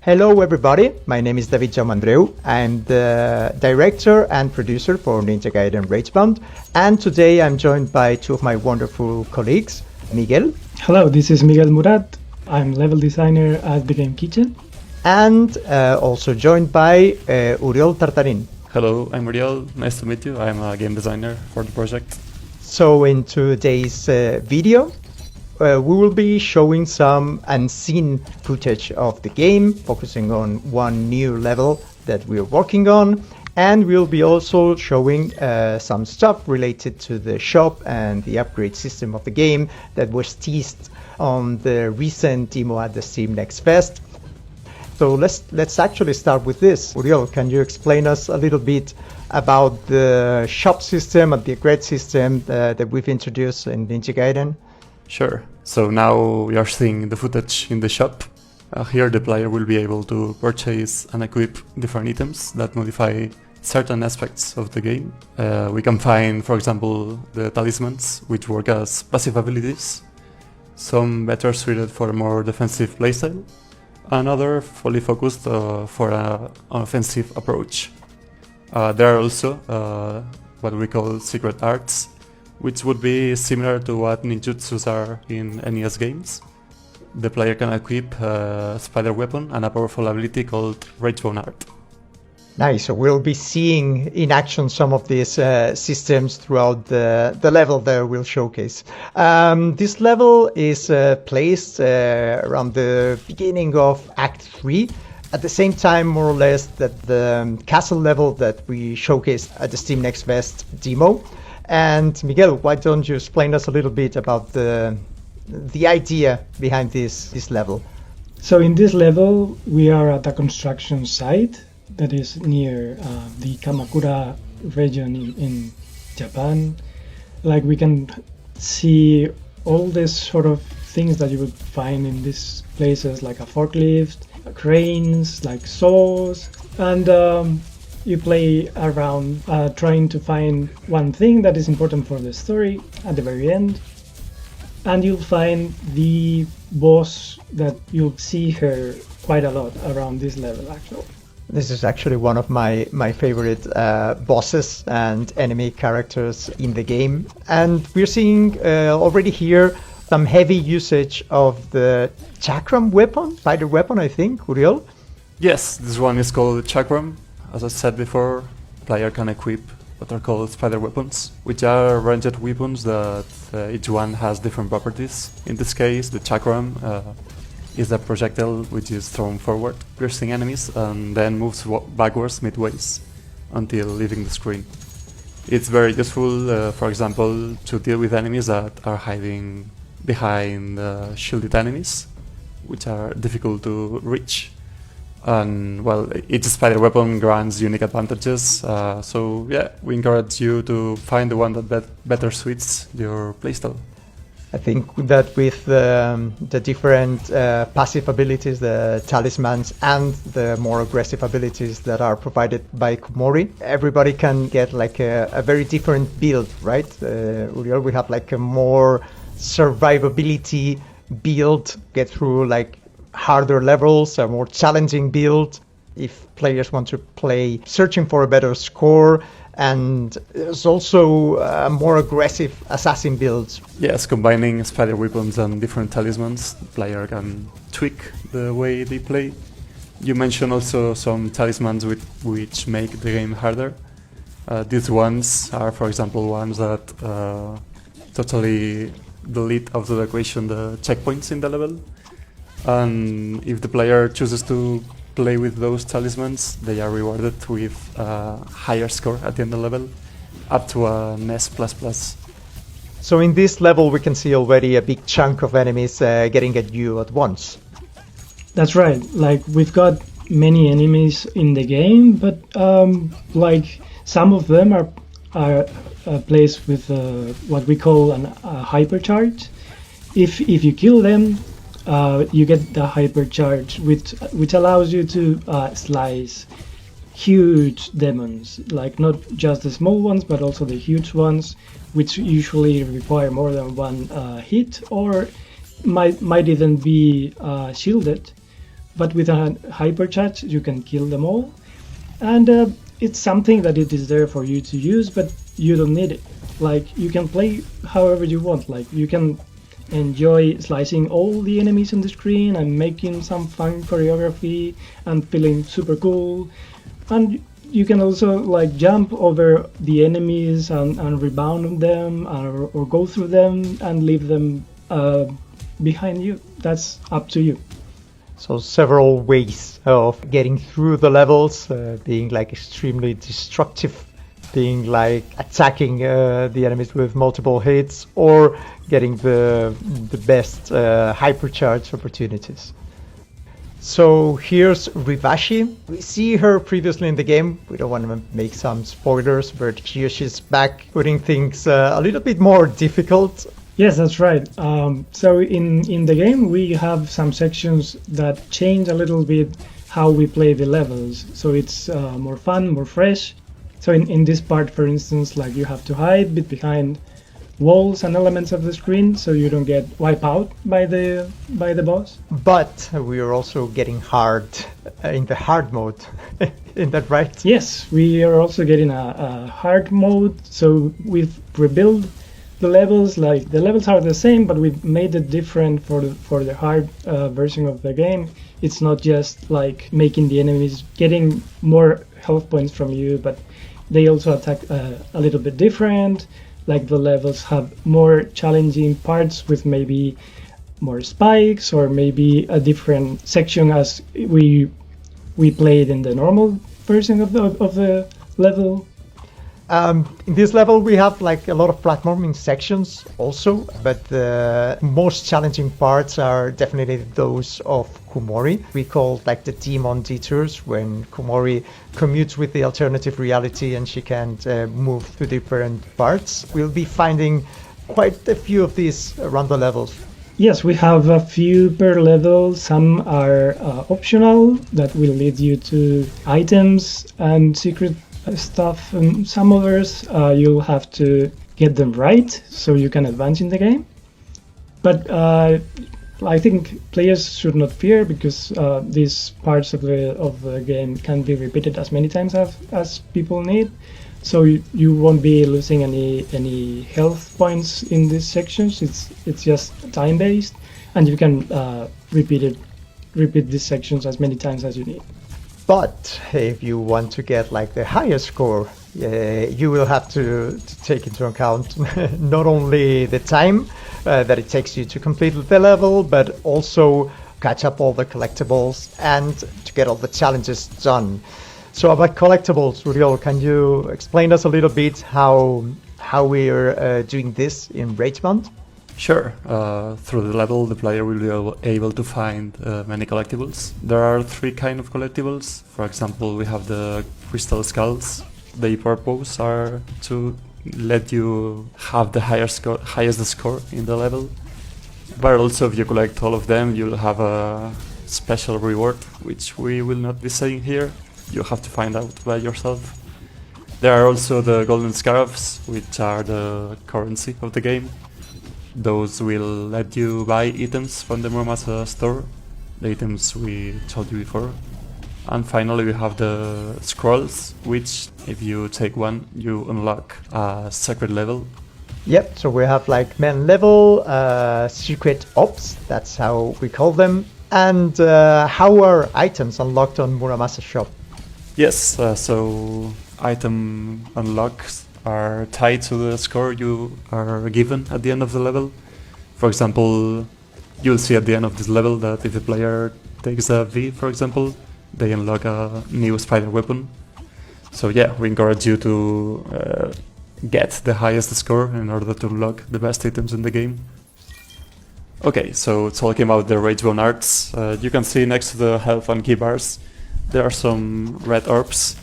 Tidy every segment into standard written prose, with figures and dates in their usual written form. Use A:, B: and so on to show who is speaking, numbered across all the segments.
A: Hello everybody, my name is David Jaume-Andreu. I'm the director and producer for Ninja Gaiden Ragebound, and today I'm joined by two of my wonderful colleagues, Miguel.
B: Hello, this is Miguel Murat. I'm level designer at The Game Kitchen.
A: And also joined by Uriol Tartarin.
C: Hello, I'm Uriol. Nice to meet you. I'm a game designer for the project.
A: So in today's video, we will be showing some unseen footage of the game, focusing on one new level that we're working on, and we'll be also showing some stuff related to the shop and the upgrade system of the game that was teased on the recent demo at the Steam Next Fest. So let's actually start with this. Uriol, can you explain us a little bit about the shop system and the upgrade system that we've introduced in Ninja Gaiden?
C: Sure. So now we are seeing the footage in the shop. Here the player will be able to purchase and equip different items that modify certain aspects of the game. We can find, for example, the talismans, which work as passive abilities, some better suited for a more defensive playstyle, and other fully focused for an offensive approach. There are also what we call secret arts, which would be similar to what ninjutsus are in NES games. The player can equip a spider weapon and a powerful ability called Ragebound art.
A: Nice, so we'll be seeing in action some of these systems throughout the level that we'll showcase. This level is placed around the beginning of Act 3, at the same time more or less that the castle level that we showcased at the Steam Next Fest demo. And Miguel, why don't you explain us a little bit about the idea behind this level?
B: So in this level, we are at a construction site that is near the Kamakura region in Japan. Like we can see all these sort of things that you would find in these places, like a forklift, cranes, like saws, and you play around trying to find one thing that is important for the story at the very end, and you'll find the boss that you'll see her quite a lot around this level actually.
A: This is actually one of my favorite bosses and enemy characters in the game, and we're seeing already here some heavy usage of the chakram weapon, spider weapon, I think, Uriol?
C: Yes, this one is called chakram. As I said before, player can equip what are called spider weapons, which are ranged weapons that each one has different properties. In this case, the chakram is a projectile which is thrown forward, piercing enemies, and then moves backwards midways until leaving the screen. It's very useful, for example, to deal with enemies that are hiding behind shielded enemies, which are difficult to reach. And well, each spider weapon grants unique advantages, so yeah, we encourage you to find the one that better suits your playstyle.
A: I think that with the different passive abilities, the talismans, and the more aggressive abilities that are provided by Komori, everybody can get like a very different build, right? Uriol, we have like a more survivability build, get through like harder levels, a more challenging build if players want to play searching for a better score, and there's also a more aggressive assassin builds.
C: Yes, combining spider weapons and different talismans, the player can tweak the way they play. You mentioned also some talismans which make the game harder. These ones are, for example, ones that totally delete out of the equation the checkpoints in the level. And if the player chooses to play with those talismans, they are rewarded with a higher score at the end of the level, up to an S++.
A: So in this level we can see already a big chunk of enemies getting at you at once.
B: That's right, like we've got many enemies in the game, but like some of them are placed with what we call a hypercharge. If you kill them, you get the hypercharge, which allows you to slice huge demons, like not just the small ones, but also the huge ones, which usually require more than one hit, or might even be shielded. but with a hypercharge you can kill them all. And it's something that it is there for you to use, but you don't need it. Like, you can play however you want. Like, you can enjoy slicing all the enemies on the screen and making some fun choreography and feeling super cool. And you can also like jump over the enemies and rebound on them, or go through them and leave them behind you. That's up to you.
A: So several ways of getting through the levels, being like extremely destructive, being like attacking the enemies with multiple hits, or getting the best hypercharge opportunities. So here's Rivashi. We see her previously in the game. We don't want to make some spoilers, but here she's back, putting things a little bit more difficult.
B: Yes, that's right. So in the game we have some sections that change a little bit how we play the levels. So it's more fun, more fresh. So in this part, for instance, like you have to hide behind walls and elements of the screen so you don't get wiped out by the boss.
A: But we are also getting hard in the hard mode. Isn't that right?
B: Yes, we are also getting a hard mode. So we've rebuilt the levels. Like, the levels are the same, but we've made it different for the hard version of the game. It's not just like making the enemies getting more health points from you, but they also attack a little bit different. Like, the levels have more challenging parts with maybe more spikes, or maybe a different section as we played in the normal version of the level.
A: In this level we have like a lot of platforming sections also, but the most challenging parts are definitely those of Kumori. We call like the demon detours, when Kumori commutes with the alternative reality and she can't move to different parts. We'll be finding quite a few of these around the levels.
B: Yes, we have a few per level. Some are optional that will lead you to items and secret stuff, and some others you'll have to get them right so you can advance in the game. But I think players should not fear, because these parts of the game can be repeated as many times as people need. So you won't be losing any health points in these sections. It's just time based, and you can repeat these sections as many times as you need.
A: But if you want to get like the highest score, you will have to take into account not only the time that it takes you to complete the level, but also catch up all the collectibles and to get all the challenges done. So about collectibles, Uriol, can you explain us a little bit how we're doing this in Ragebound?
C: Sure. Through the level, the player will be able to find many collectibles. There are three kinds of collectibles. For example, we have the crystal skulls. Their purpose are to let you have the highest score in the level. But also, if you collect all of them, you'll have a special reward, which we will not be saying here. You have to find out by yourself. There are also the golden scarabs, which are the currency of the game. Those will let you buy items from the Muramasa store, the items we told you before. And finally we have the scrolls, which if you take one, you unlock a secret level.
A: Yep, so we have like main level, secret ops, that's how we call them. And how are items unlocked on Muramasa shop?
C: Yes, so item unlocks are tied to the score you are given at the end of the level. For example, you'll see at the end of this level that if the player takes a V, for example, they unlock a new spider weapon. So yeah, we encourage you to get the highest score in order to unlock the best items in the game. Okay, so talking about the Ragebound arts, you can see next to the health and key bars there are some red orbs.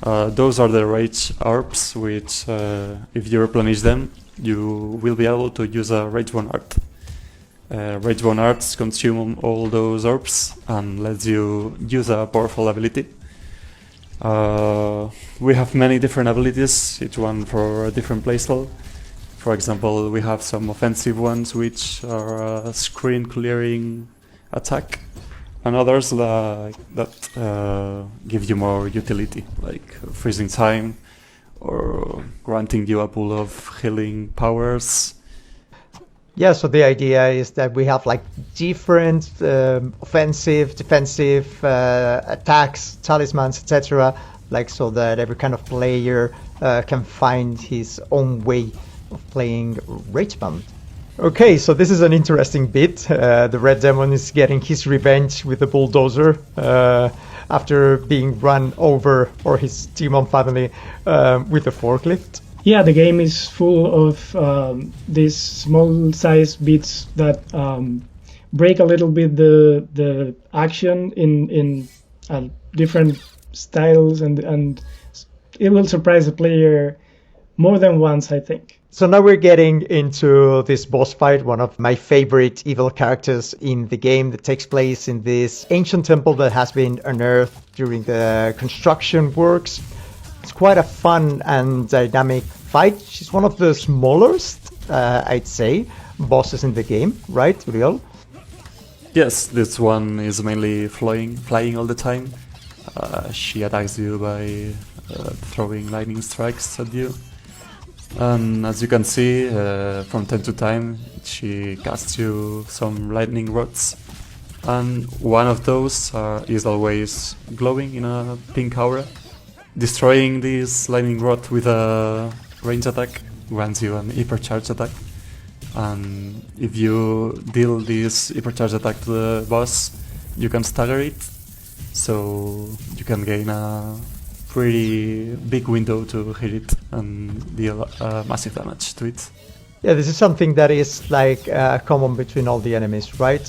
C: Those are the rage orbs, which if you replenish them, you will be able to use a Ragebound art. Ragebound arts consume all those orbs and lets you use a powerful ability. We have many different abilities, each one for a different playstyle. For example, we have some offensive ones, which are a screen clearing attack, and others that give you more utility, like freezing time or granting you a pool of healing powers.
A: Yeah, so the idea is that we have like different offensive, defensive attacks, talismans, etc. Like so that every kind of player can find his own way of playing Ragebound. Okay, so this is an interesting bit. The Red Demon is getting his revenge with the bulldozer after being run over, or his demon family, with a forklift.
B: Yeah, the game is full of these small size bits that break a little bit the action in different styles, and it will surprise the player more than once, I think.
A: So now we're getting into this boss fight, one of my favorite evil characters in the game, that takes place in this ancient temple that has been unearthed during the construction works. It's quite a fun and dynamic fight. She's one of the smallest, I'd say, bosses in the game, right, Uriel?
C: Yes, this one is mainly flying all the time. She attacks you by throwing lightning strikes at you. And as you can see, from time to time, she casts you some lightning rods. And one of those is always glowing in a pink aura. Destroying this lightning rod with a range attack grants you an hypercharge attack. And if you deal this hypercharge attack to the boss, you can stagger it. So you can gain a pretty big window to hit it and deal massive damage to it.
A: Yeah, this is something that is like common between all the enemies, right?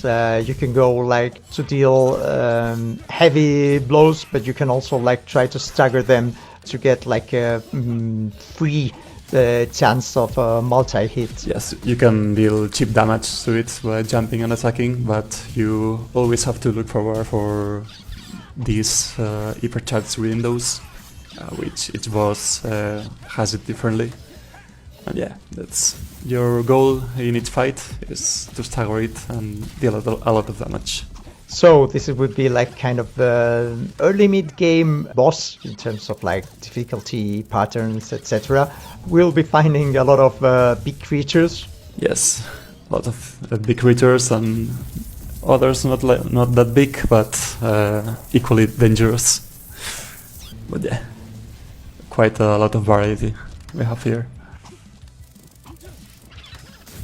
A: You can go like to deal heavy blows, but you can also like try to stagger them to get like a free chance of a multi-hit.
C: Yes, you can deal cheap damage to it by jumping and attacking, but you always have to look forward for these hypercharged windows, which each boss has it differently. And yeah, that's your goal in each fight, is to stagger it and deal a lot of damage.
A: So this would be like kind of the early mid-game boss in terms of like difficulty patterns, etc. We'll be finding a lot of big creatures.
C: Yes, a lot of big creatures and others not that big, but equally dangerous. But yeah, quite a lot of variety we have here.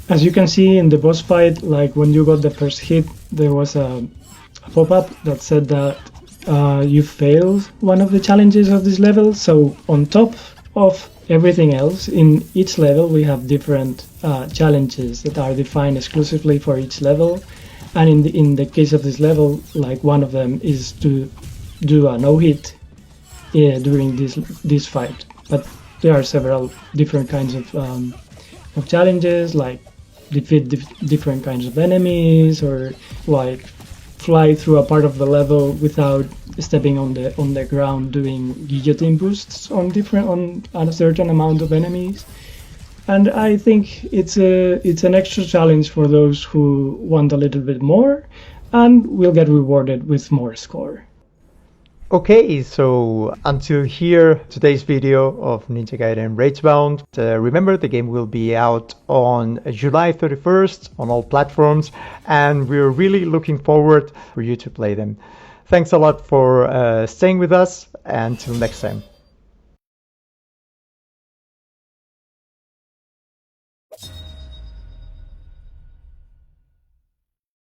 B: As you can see in the boss fight, like when you got the first hit, there was a pop-up that said that you failed one of the challenges of this level. So on top of everything else, in each level we have different challenges that are defined exclusively for each level. And in the case of this level, like one of them is to do a no-hit during this fight. But there are several different kinds of challenges, like defeat different kinds of enemies, or like fly through a part of the level without stepping on the ground, doing guillotine boosts on a certain amount of enemies. And I think it's an extra challenge for those who want a little bit more, and will get rewarded with more score.
A: Okay, so until here, today's video of Ninja Gaiden Ragebound. Remember, the game will be out on July 31st on all platforms, and we're really looking forward for you to play them. Thanks a lot for staying with us, and until next time.